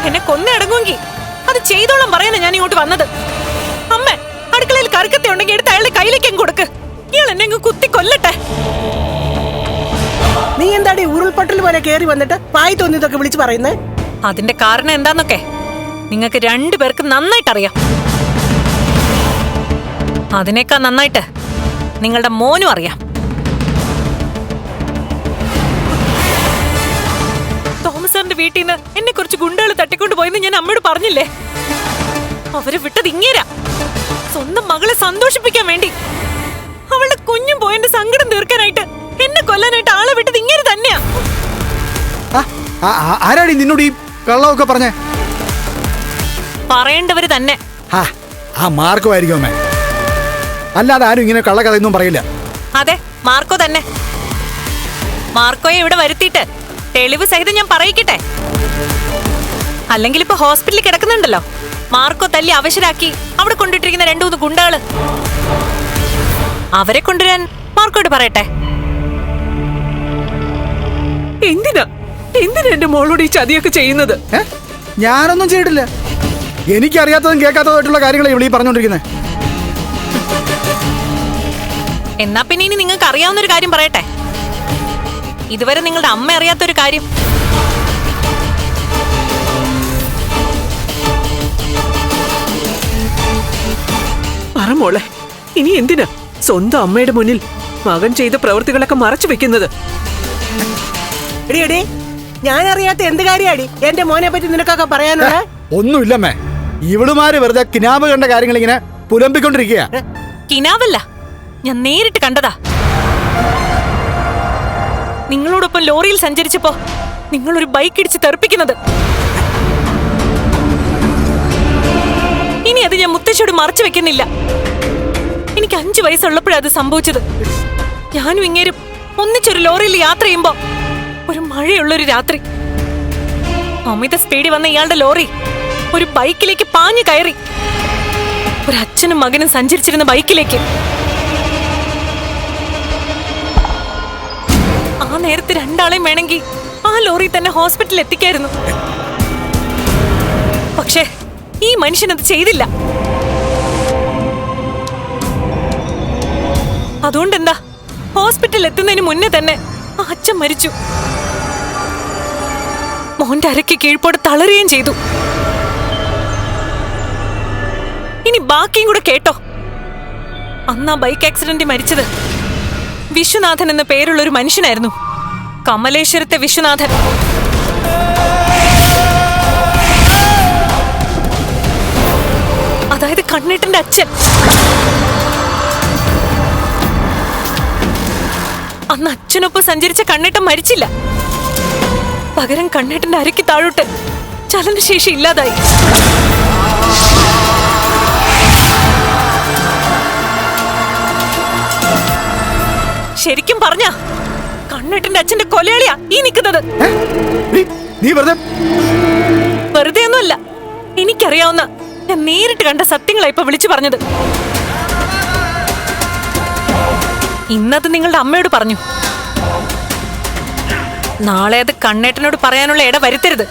എന്നെ കൊന്നടങ്ങുമെങ്കിൽ അത് ചെയ്തോളം പറയാനാ ഞാൻ ഇങ്ങോട്ട് വന്നത്. അമ്മ അടുക്കളയിൽ കറുക്കത്തി ഉണ്ടെങ്കിൽ എടുത്ത് അയാളുടെ കയ്യിലേക്കും കൊടുക്ക്. ഇയാൾ എന്നെ അങ്ങ് കുത്തി കൊല്ലട്ടെ. നീ എന്താടി ഉരുൾപൊട്ടൽ പോലെ കേറി വന്നിട്ട് പായി തോന്നിയതൊക്കെ വിളിച്ചു പറയുന്നേ? അതിന്റെ കാരണം എന്താന്നൊക്കെ നിങ്ങൾക്ക് രണ്ടുപേർക്ക് നന്നായിട്ട് അറിയാം. അതിനേക്കാൾ നന്നായിട്ട് നിങ്ങളുടെ മോനും അറിയാം. തോമസ് സാറിന്റെ വീട്ടിൽ നിന്ന് എന്നെ കുറച്ച് ഗുണ്ടകൾ തട്ടിക്കൊണ്ട് പോയെന്ന് ഞാൻ അമ്മയോട് പറഞ്ഞില്ലേ? അവരെ വിട്ടത് ഇങ്ങേരാ, സ്വന്തം മകളെ സന്തോഷിപ്പിക്കാൻ വേണ്ടി. അവളുടെ കുഞ്ഞും പോയതിന്റെ സങ്കടം തീർക്കാനായിട്ട് എന്നെ കൊല്ലാനായിട്ട് ആളെ വിട്ടത് ഇങ്ങനെ തന്നെയാ. ആരാടി നിന്നോട് ഈ കള്ളമൊക്കെ പറഞ്ഞേ? പറയേണ്ടവര് തന്നെ. ആ മാർക്കോ ആയിരിക്കും അമ്മേ, അല്ലാതെ ആരും ഇങ്ങനെ കള്ളക്കഥയൊന്നും പറയില്ല. അതെ, മാർക്കോ തന്നെ. മാർക്കോയെ ഇവിടെ വരുത്തിയിട്ട് തെളിവ് സഹിതം ഞാൻ പറയിക്കട്ടെ. അല്ലെങ്കിൽ ഇപ്പൊ ഹോസ്പിറ്റലിൽ കിടക്കുന്നുണ്ടല്ലോ, മാർക്കോ തല്ലി അവശരാക്കി അവിടെ കൊണ്ടിട്ടിരിക്കുന്ന 2-3 ഗുണ്ടകള്. അവരെ കൊണ്ടുവരാൻ മാർക്കോയോട് പറയട്ടെ. എന്തിനാ എന്റെ മോളോട് ഈ ചതിയൊക്കെ ചെയ്യുന്നത്? ഞാനൊന്നും ചെയ്തിട്ടില്ല. എനിക്കറിയാത്തതും കേൾക്കാത്തതായിട്ടുള്ള കാര്യങ്ങളെ ഇവിടെ പറഞ്ഞോണ്ടിരിക്കുന്നത്. എന്നാ പിന്നെ ഇനി നിങ്ങൾക്ക് അറിയാവുന്നൊരു കാര്യം പറയട്ടെ. ഇതുവരെ നിങ്ങളുടെ അമ്മ അറിയാത്തൊരു കാര്യം. പറ മോളെ, ഇനി എന്തിനാ സ്വന്തം അമ്മയുടെ മുന്നിൽ മകൻ ചെയ്ത പ്രവൃത്തികളൊക്കെ മറച്ചു വെക്കുന്നത്? എടി ഞാൻ അറിയാത്ത എന്ത് കാര്യാടി എന്റെ മോനെ പറ്റി നിനക്കൊക്കെ പറയാനുള്ള? ഒന്നുമില്ലമ്മേ, ഇവളുമാര് വെറുതെ കിനാവ് കണ്ട കാര്യങ്ങൾ ഇങ്ങനെ പുലമ്പിക്കൊണ്ടിരിക്കുക. കിനാവല്ല, ഞാൻ നേരിട്ട് കണ്ടതാ. നിങ്ങളോടൊപ്പം ലോറിയിൽ സഞ്ചരിച്ചപ്പോ നിങ്ങളൊരു ബൈക്ക് ഇടിച്ച് തെറിപ്പിക്കുന്നത്. ഇനി അത് ഞാൻ മുത്തശ്ശിയോട് മറച്ചു വെക്കുന്നില്ല. എനിക്ക് 5 വയസ്സുള്ളപ്പോഴാണ് അത് സംഭവിച്ചത്. ഞാനും ഇങ്ങേരും ഒന്നിച്ചൊരു ലോറിയിൽ യാത്ര ചെയ്യുമ്പോ ഒരു മഴയുള്ളൊരു രാത്രി അമിത സ്പീഡിൽ വന്ന ഇയാളുടെ ലോറി ഒരു ബൈക്കിലേക്ക് പാഞ്ഞു കയറി. ഒരു അച്ഛനും മകനും സഞ്ചരിച്ചിരുന്ന ബൈക്കിലേക്ക്. ആ നേരത്തെ 2 ആളെയും വേണമെങ്കിൽ ആ ലോറി തന്നെ ഹോസ്പിറ്റലിൽ എത്തിക്കായിരുന്നു. പക്ഷേ ഈ മനുഷ്യനത് ചെയ്തില്ല. അതുകൊണ്ടെന്താ, ഹോസ്പിറ്റലിൽ എത്തുന്നതിന് മുന്നേ തന്നെ ആ അച്ഛൻ മരിച്ചു. മോന്റെ അരയ്ക്ക് കീഴ്പോട്ട് തളരുകയും ചെയ്തു. ഇനി ബാക്കിയും കൂടെ കേട്ടോ. അന്ന് ആ ബൈക്ക് ആക്സിഡന്റിൽ മരിച്ചത് വിശ്വനാഥൻ എന്ന പേരുള്ള ഒരു മനുഷ്യനായിരുന്നു. കമലേശ്വരത്തെ വിശ്വനാഥൻ. അതായത് കണ്ണേട്ടന്റെ അച്ഛൻ. അന്ന് അച്ഛനൊപ്പം സഞ്ചരിച്ച കണ്ണേട്ടൻ മരിച്ചില്ല. പകരം കണ്ണേട്ടന്റെ അരയ്ക്ക് താഴോട്ട് ചലനശേഷി ഇല്ലാതായി. ശരിക്കും പറഞ്ഞ കണ്ണേട്ടന്റെ അച്ഛന്റെ കൊലയാളിയാ ഈ നിൽക്കുന്നത്. വെറുതെ ഒന്നുമല്ല, എനിക്കറിയാവുന്ന ഞാൻ നേരിട്ട് കണ്ട സത്യങ്ങളാ ഇപ്പൊ വിളിച്ചു പറഞ്ഞത്. ഇന്നത് നിങ്ങളുടെ അമ്മയോട് പറഞ്ഞു. നാളെ അത് കണ്ണേട്ടനോട് പറയാനുള്ള ഇട വരുത്തരുത്.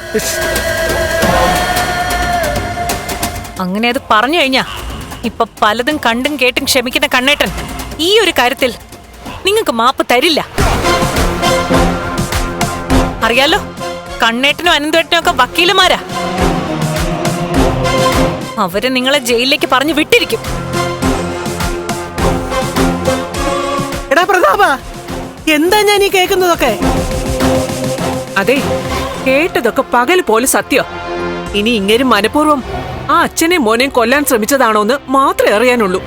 അങ്ങനെ അത് പറഞ്ഞു കഴിഞ്ഞാ ഇപ്പൊ പലതും കണ്ടും കേട്ടും ക്ഷമിക്കുന്ന കണ്ണേട്ടൻ ഈ ഒരു കാര്യത്തിൽ നിങ്ങൾക്ക് മാപ്പ് തരില്ല. അറിയാലോ, കണ്ണേട്ടനും അനന്തേട്ടനും ഒക്കെ വക്കീലന്മാരാ. അവര് നിങ്ങളെ ജയിലിലേക്ക് പറഞ്ഞു വിട്ടിരിക്കും. എടാ പ്രതാപ, എന്താ ഞാൻ ഈ കേൾക്കുന്നതൊക്കെ? അതെ, കേട്ടതൊക്കെ പകൽ പോലെ സത്യം. ഇനി ഇങ്ങനെ മനഃപൂർവ്വം ആ അച്ഛനെയും മോനെയും കൊല്ലാൻ ശ്രമിച്ചതാണോന്ന് മാത്രമേ അറിയാനുള്ളൂ.